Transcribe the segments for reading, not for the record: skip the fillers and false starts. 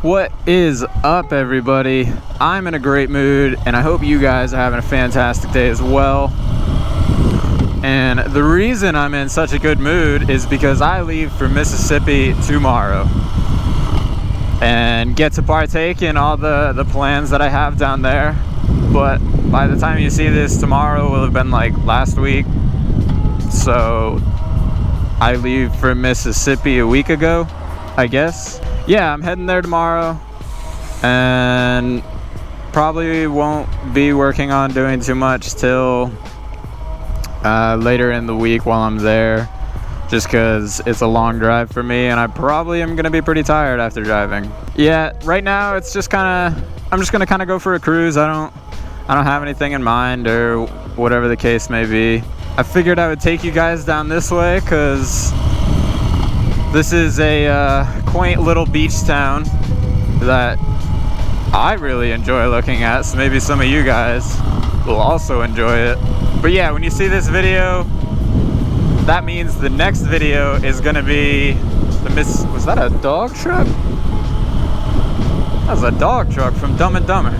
What is up, everybody? I'm in a great mood and I hope you guys are having a fantastic day as well. And the reason I'm in such a good mood is because I leave for Mississippi tomorrow and get to partake in all the plans that I have down there. But by the time you see this, tomorrow will have been like last week. So I leave for Mississippi a week ago, I guess. Yeah, I'm heading there tomorrow and probably won't be working on doing too much till later in the week while I'm there, just because it's a long drive for me and I probably am gonna be pretty tired after driving. Yeah, right now it's just I'm just gonna kind of go for a cruise. I don't have anything in mind or whatever the case may be. I figured I would take you guys down this way because this is a quaint little beach town that I really enjoy looking at, so maybe some of you guys will also enjoy it. But yeah, when you see this video, that means the next video is gonna be was that a dog truck? That was a dog truck from Dumb and Dumber.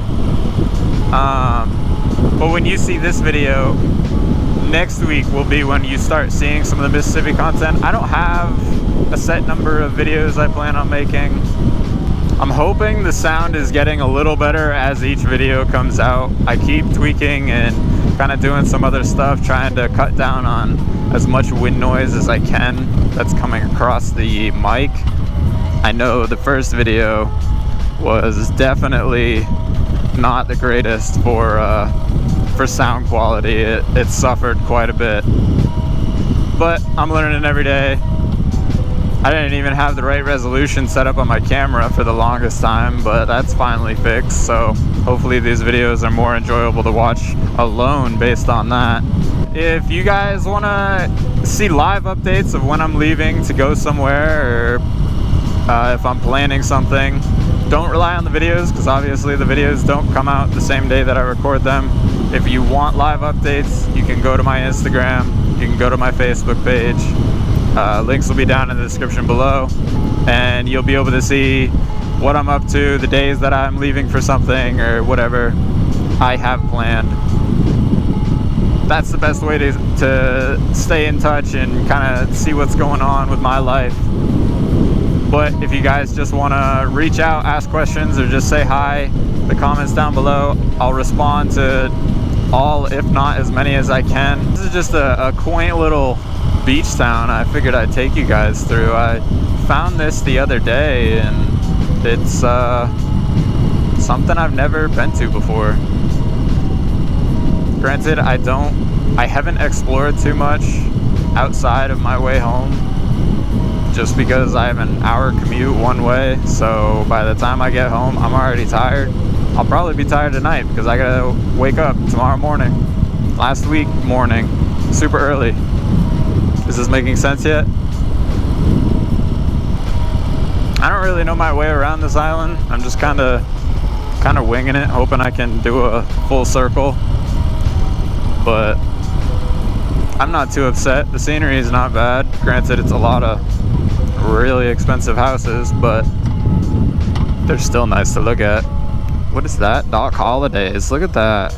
But when you see this video, next week will be when you start seeing some of the Mississippi content. I don't have a set number of videos I plan on making. I'm hoping the sound is getting a little better as each video comes out. I keep tweaking and kind of doing some other stuff, trying to cut down on as much wind noise as I can that's coming across the mic. I know the first video was definitely not the greatest for sound quality. It suffered quite a bit, but I'm learning every day. I didn't even have the right resolution set up on my camera for the longest time, but that's finally fixed, so hopefully these videos are more enjoyable to watch alone based on that. If you guys want to see live updates of when I'm leaving to go somewhere, or if I'm planning something, don't rely on the videos, because obviously the videos don't come out the same day that I record them. If you want live updates, you can go to my Instagram, you can go to my Facebook page. Links will be down in the description below, and you'll be able to see what I'm up to, the days that I'm leaving for something, or whatever I have planned. That's the best way to stay in touch and kind of see what's going on with my life. But if you guys just want to reach out, ask questions, or just say hi, the comments down below, I'll respond to all, if not as many as I can. This is just a quaint little beach town I figured I'd take you guys through. I found this the other day and it's something I've never been to before. Granted, I haven't explored too much outside of my way home, just because I have an hour commute one way, so by the time I get home I'm already tired. I'll probably be tired tonight because I gotta wake up tomorrow morning. Last week morning, super early. Is this making sense yet? I don't really know my way around this island. I'm just kind of winging it, hoping I can do a full circle. But I'm not too upset. The scenery is not bad. Granted, it's a lot of really expensive houses, but they're still nice to look at. What is that? Doc Holidays. Look at that.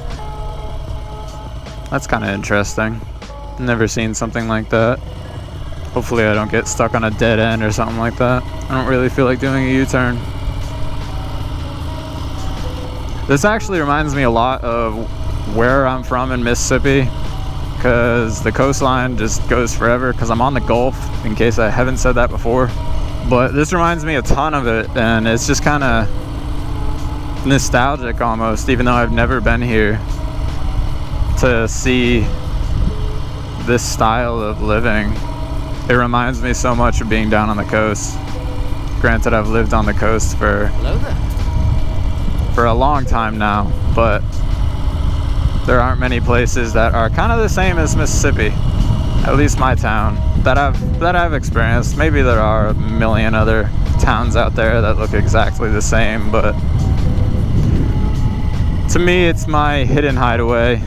That's kind of interesting. Never seen something like that. Hopefully I don't get stuck on a dead end or something like that. I don't really feel like doing a U-turn. This actually reminds me a lot of where I'm from in Mississippi, because the coastline just goes forever, because I'm on the Gulf, in case I haven't said that before. But this reminds me a ton of it, and it's just kind of nostalgic almost, even though I've never been here, to see this style of living. It reminds me so much of being down on the coast. Granted, I've lived on the coast for a long time now, but there aren't many places that are kind of the same as Mississippi, at least my town, that I've experienced. Maybe there are a million other towns out there that look exactly the same, but to me it's my hidden hideaway.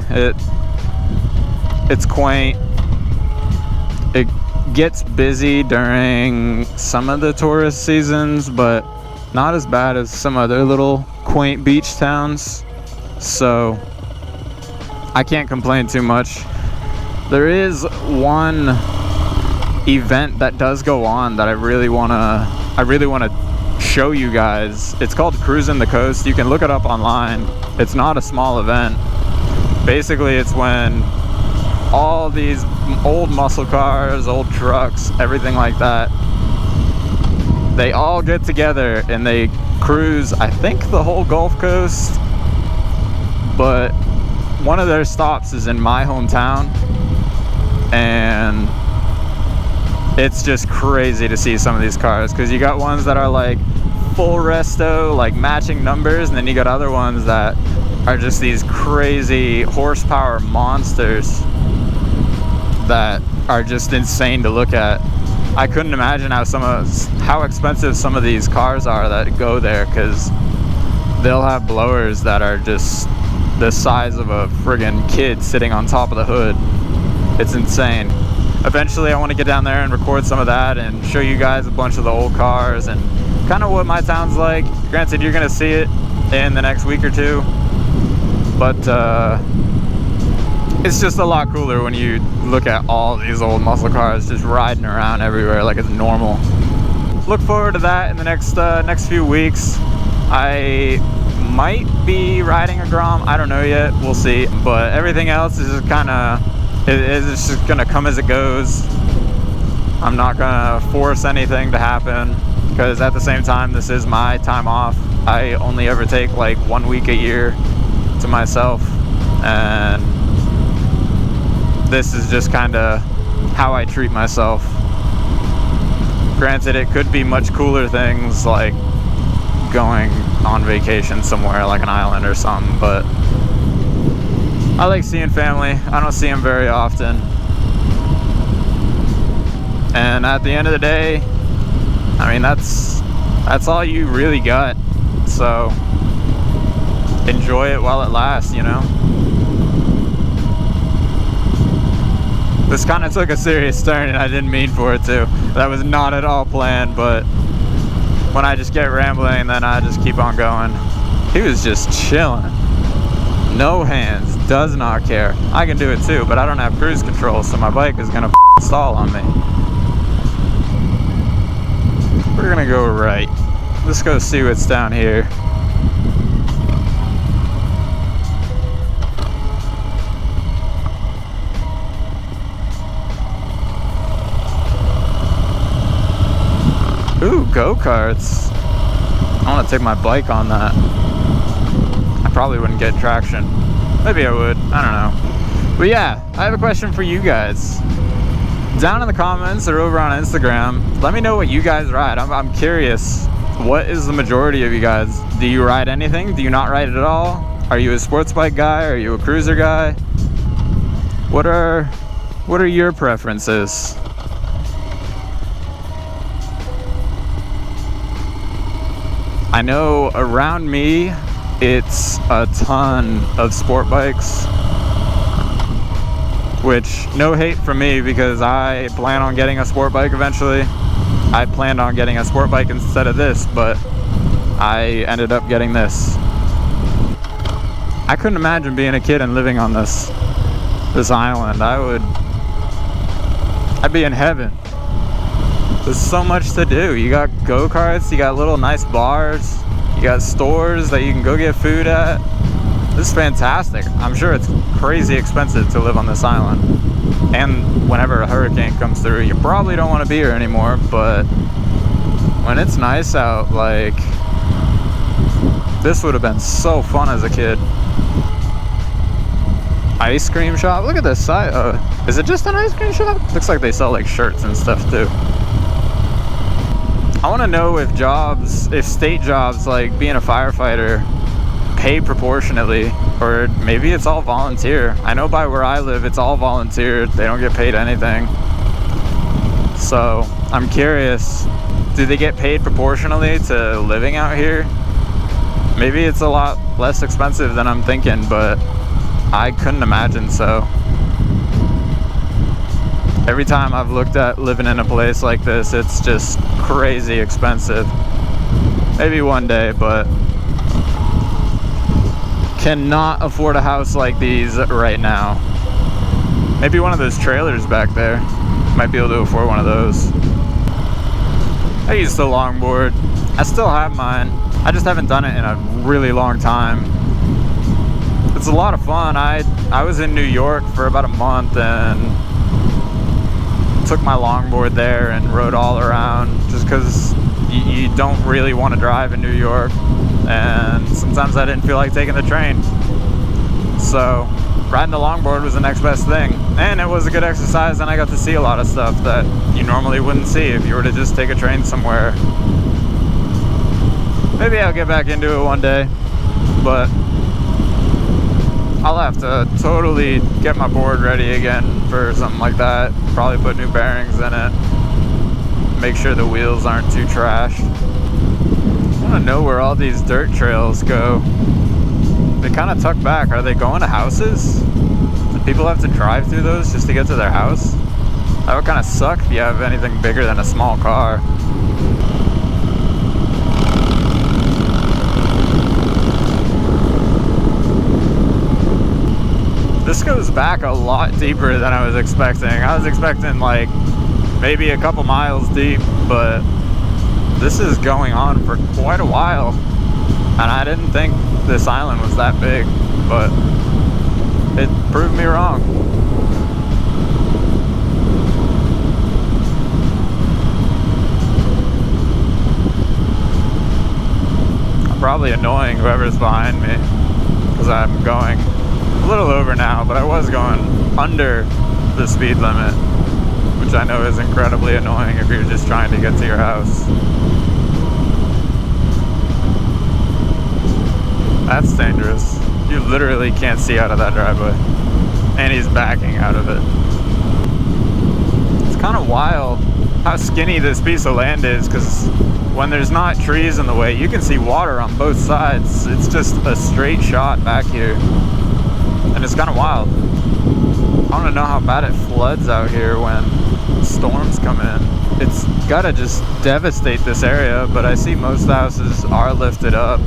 It's quaint. It gets busy during some of the tourist seasons, but not as bad as some other little quaint beach towns, so I can't complain too much. There is one event that does go on that I really wanna show you guys. It's called Cruising the Coast. You can look it up online. It's not a small event. Basically, it's when all these old muscle cars, old trucks, everything like that, they all get together and they cruise, I think, the whole Gulf Coast, but one of their stops is in my hometown, and it's just crazy to see some of these cars, because you got ones that are like full resto, like matching numbers, and then you got other ones that are just these crazy horsepower monsters that are just insane to look at. I couldn't imagine how expensive some of these cars are that go there, because they'll have blowers that are just the size of a friggin' kid sitting on top of the hood. It's insane. Eventually I want to get down there and record some of that and show you guys a bunch of the old cars and kind of what my town's like. Granted, you're gonna see it in the next week or two, but it's just a lot cooler when you look at all these old muscle cars just riding around everywhere like it's normal. Look forward to that in the next few weeks. I might be riding a Grom, I don't know yet, we'll see. But everything else is just it's just gonna come as it goes. I'm not gonna force anything to happen, because at the same time, this is my time off. I only ever take like 1 week a year to myself, and this is just kind of how I treat myself. Granted, it could be much cooler things like going on vacation somewhere like an island or something, but I like seeing family. I don't see them very often, and at the end of the day, I mean, that's all you really got, so enjoy it while it lasts, you know. This kind of took a serious turn, and I didn't mean for it to. That was not at all planned, but when I just get rambling, then I just keep on going. He was just chilling. No hands, does not care. I can do it too, but I don't have cruise control, so my bike is gonna stall on me. We're gonna go right. Let's go see what's down here. Ooh, go-karts. I want to take my bike on that. I probably wouldn't get traction. Maybe I would, I don't know. But yeah, I have a question for you guys. Down in the comments or over on Instagram, let me know what you guys ride. I'm curious. What is the majority of you guys? Do you ride anything? Do you not ride it at all? Are you a sports bike guy? Are you a cruiser guy? What are your preferences? I know around me, it's a ton of sport bikes, which, no hate from me, because I plan on getting a sport bike eventually. I planned on getting a sport bike instead of this, but I ended up getting this. I couldn't imagine being a kid and living on this island. I'd be in heaven. There's so much to do. You got go-karts, you got little nice bars, you got stores that you can go get food at. This is fantastic. I'm sure it's crazy expensive to live on this island. And whenever a hurricane comes through, you probably don't want to be here anymore, but when it's nice out, like, this would have been so fun as a kid. Ice cream shop? Look at this side. Is it just an ice cream shop? Looks like they sell like shirts and stuff too. I want to know if state jobs like being a firefighter pay proportionately, or maybe it's all volunteer. I know by where I live, it's all volunteer. They don't get paid anything. So I'm curious, do they get paid proportionally to living out here? Maybe it's a lot less expensive than I'm thinking, but I couldn't imagine so. Every time I've looked at living in a place like this, it's just crazy expensive. Maybe one day, but cannot afford a house like these right now. Maybe one of those trailers back there. Might be able to afford one of those. I used to longboard. I still have mine. I just haven't done it in a really long time. It's a lot of fun. I was in New York for about a month and took my longboard there and rode all around just because you don't really want to drive in New York, and sometimes I didn't feel like taking the train. So riding the longboard was the next best thing, and it was a good exercise, and I got to see a lot of stuff that you normally wouldn't see if you were to just take a train somewhere. Maybe I'll get back into it one day, but I'll have to totally get my board ready again for something like that. Probably put new bearings in it. Make sure the wheels aren't too trashed. I want to know where all these dirt trails go. They kind of tuck back. Are they going to houses? Do people have to drive through those just to get to their house? That would kind of suck if you have anything bigger than a small car. This goes back a lot deeper than I was expecting. I was expecting like maybe a couple miles deep, but this is going on for quite a while. And I didn't think this island was that big, but it proved me wrong. I'm probably annoying whoever's behind me because I'm going a little over now, but I was going under the speed limit, which I know is incredibly annoying if you're just trying to get to your house. That's dangerous. You literally can't see out of that driveway. And he's backing out of it. It's kind of wild how skinny this piece of land is, because when there's not trees in the way, you can see water on both sides. It's just a straight shot back here. And it's kind of wild. I want to know how bad it floods out here when storms come in. It's gotta just devastate this area, but I see most houses are lifted up.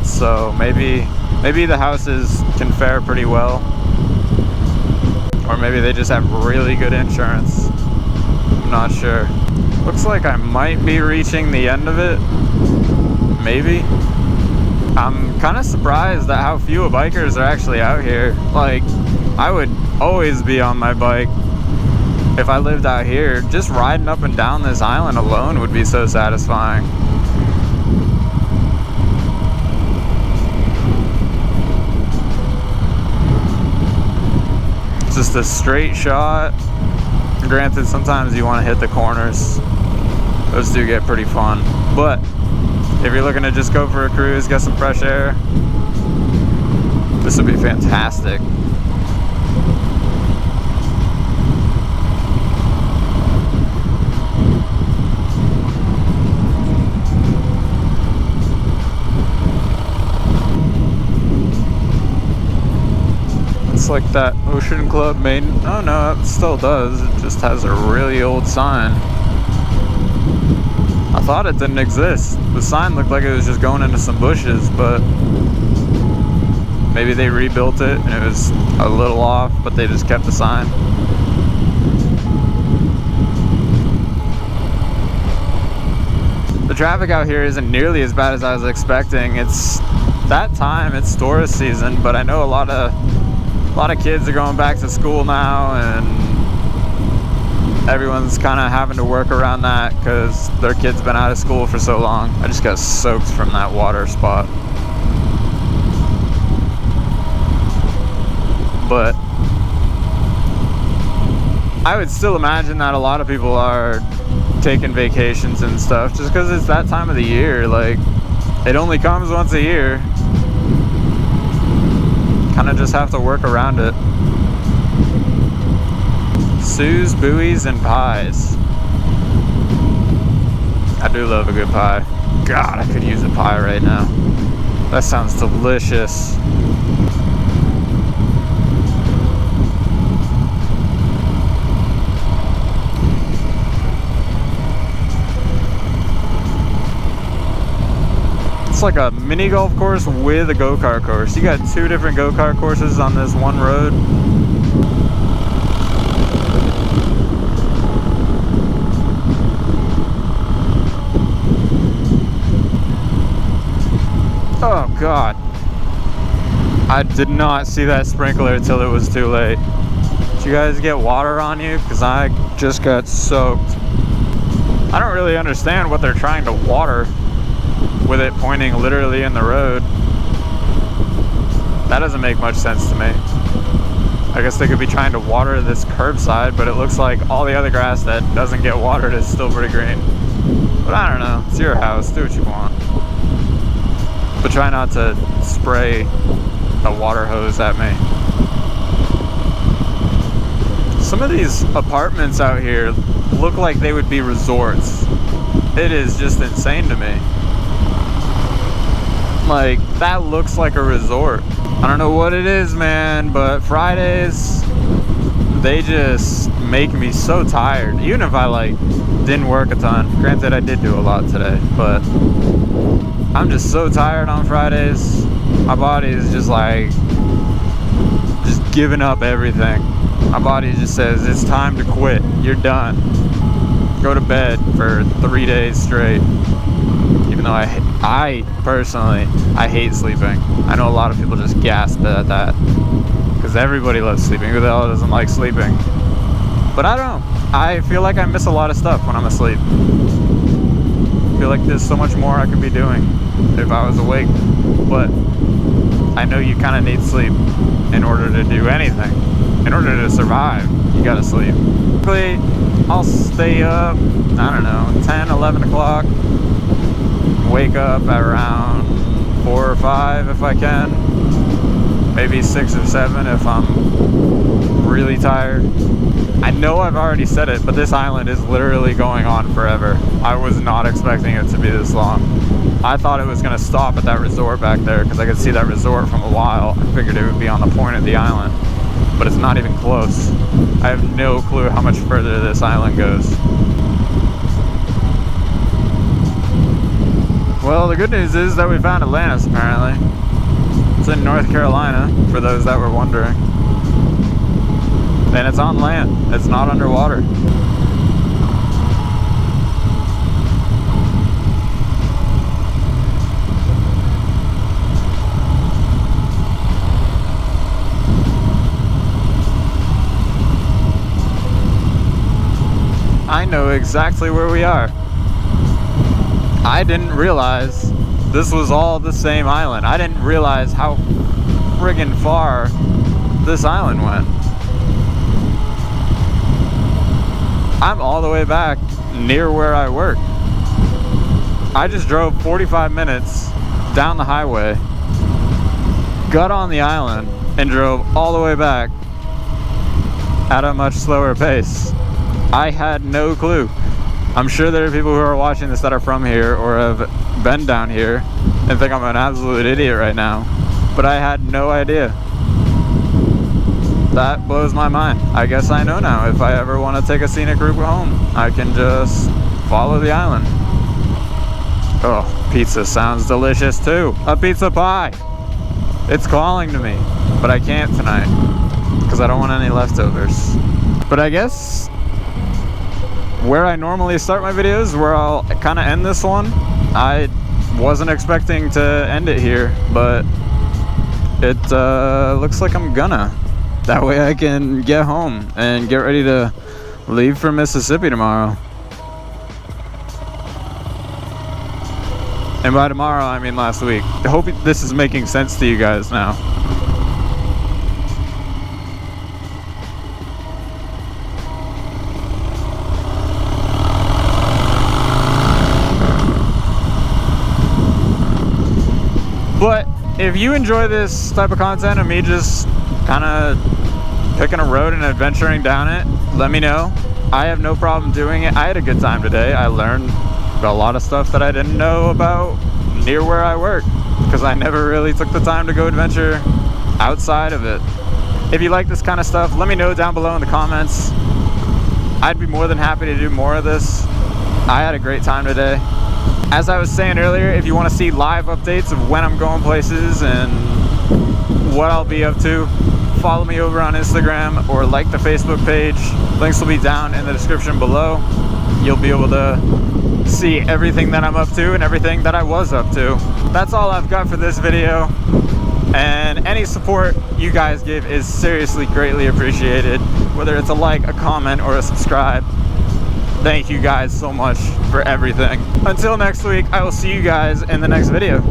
So maybe the houses can fare pretty well. Or maybe they just have really good insurance. I'm not sure. Looks like I might be reaching the end of it. Maybe. I'm kind of surprised at how few bikers are actually out here. Like, I would always be on my bike if I lived out here. Just riding up and down this island alone would be so satisfying. It's just a straight shot. Granted, sometimes you want to hit the corners. Those do get pretty fun. But if you're looking to just go for a cruise, get some fresh air, this would be fantastic. It's like that Ocean Club main. Oh no, it still does. It just has a really old sign. I thought it didn't exist. The sign looked like it was just going into some bushes, but maybe they rebuilt it and it was a little off, but they just kept the sign. The traffic out here isn't nearly as bad as I was expecting. It's that time, it's tourist season, but I know a lot of kids are going back to school now, and everyone's kind of having to work around that because their kids been out of school for so long. I just got soaked from that water spot. But I would still imagine that a lot of people are taking vacations and stuff just because it's that time of the year. Like, it only comes once a year. Kind of just have to work around it. Sue's Buoys and Pies. I do love a good pie. God, I could use a pie right now. That sounds delicious. It's like a mini golf course with a go-kart course. You got 2 different go-kart courses on this one road. Oh God. I did not see that sprinkler until it was too late. Did you guys get water on you? Because I just got soaked. I don't really understand what they're trying to water with it pointing literally in the road. That doesn't make much sense to me. I guess they could be trying to water this curbside, but it looks like all the other grass that doesn't get watered is still pretty green. But I don't know, it's your house, do what you want. But try not to spray a water hose at me. Some of these apartments out here look like they would be resorts. It is just insane to me. Like, that looks like a resort. I don't know what it is, man, but Fridays, they just make me so tired. Even if I, like, didn't work a ton. Granted, I did do a lot today, but I'm just so tired on Fridays. My body is just like, just giving up everything. My body just says, it's time to quit. You're done. Go to bed for 3 days straight. Even though I personally, I hate sleeping. I know a lot of people just gasp at that. Because everybody loves sleeping. Who the hell doesn't like sleeping? But I don't. I feel like I miss a lot of stuff when I'm asleep. I feel like there's so much more I could be doing if I was awake. But I know you kind of need sleep in order to do anything. In order to survive, you gotta sleep. Typically, I'll stay up, I don't know, 10, 11 o'clock. Wake up at around 4 or 5 if I can. Maybe 6 or 7 if I'm really tired. I know I've already said it, but this island is literally going on forever. I was not expecting it to be this long. I thought it was going to stop at that resort back there because I could see that resort from a while. I figured it would be on the point of the island, but it's not even close. I have no clue how much further this island goes. Well, the good news is that we found Atlantis, apparently. It's in North Carolina, for those that were wondering. And it's on land. It's not underwater. I know exactly where we are. I didn't realize this was all the same island. I didn't realize how friggin' far this island went. I'm all the way back near where I work. I just drove 45 minutes down the highway, got on the island, and drove all the way back at a much slower pace. I had no clue. I'm sure there are people who are watching this that are from here or have been down here and think I'm an absolute idiot right now, but I had no idea. That blows my mind. I guess I know now. If I ever want to take a scenic route home, I can just follow the island. Oh, pizza sounds delicious too. A pizza pie. It's calling to me, but I can't tonight because I don't want any leftovers. But I guess where I normally start my videos, where I'll kind of end this one, I wasn't expecting to end it here, but it looks like I'm gonna. That way I can get home and get ready to leave for Mississippi tomorrow. And by tomorrow, I mean last week. I hope this is making sense to you guys now. But if you enjoy this type of content of me just kind of picking a road and adventuring down it, let me know. I have no problem doing it. I had a good time today. I learned a lot of stuff that I didn't know about near where I work because I never really took the time to go adventure outside of it. If you like this kind of stuff, let me know down below in the comments. I'd be more than happy to do more of this. I had a great time today. As I was saying earlier, if you want to see live updates of when I'm going places and what I'll be up to, follow me over on Instagram or like the Facebook page. Links will be down in the description below. You'll be able to see everything that I'm up to and everything that I was up to. That's all I've got for this video, and any support you guys give is seriously greatly appreciated, whether it's a like, a comment, or a subscribe. Thank you guys so much for everything. Until next week, I will see you guys in the next video.